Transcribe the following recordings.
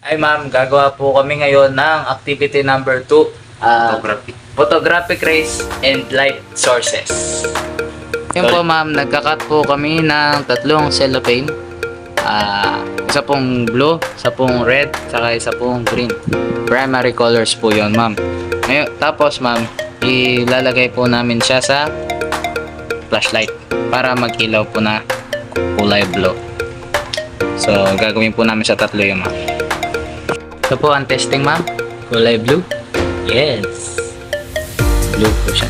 Ay ma'am, gagawa po kami ngayon ng activity number 2. Photographic race and light sources. Yun po ma'am, nagka-cut po kami ng tatlong cellophane. Isa pong blue, isa pong red, saka isa pong green. Primary colors po yun ma'am. Ngayon, tapos ma'am, ilalagay po namin siya sa flashlight para mag-ilaw po na kulay blue. So, gagawin po namin sa tatlo yun ma'am. Ito po ang testing ma'am. Kulay blue. Yes. Blue po siya.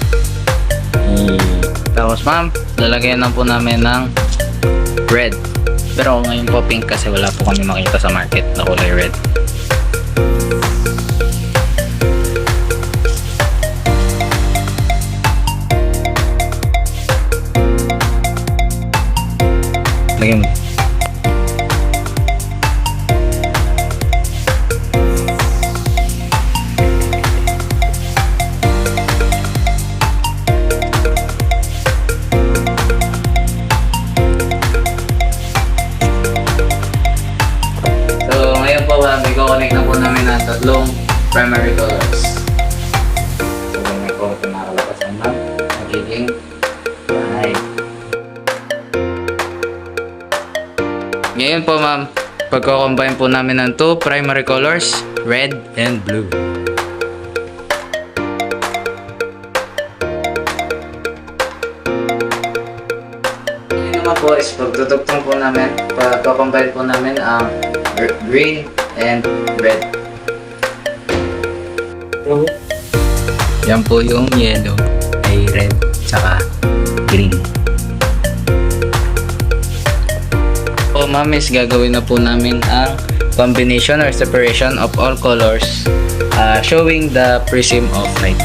Tapos ma'am, lalagyan lang po namin ng red. Pero ngayon po pink kasi wala po kami makita sa market na kulay red. Lagyan mo. I-connect na po namin ang tatlong primary colors. So, may po ito nakalabasan ma'am. Magiging white. Ngayon po ma'am, pagko-combine po namin ng two primary colors, red and blue. Ngayon naman po is pagtutugtong po namin, pagko-combine po namin ang green and red. Yan po yung yellow ay red saka green. So mamis, gagawin na po namin ang combination or separation of all colors, showing the prism of light.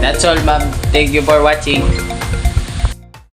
That's all ma'am. Thank you for watching.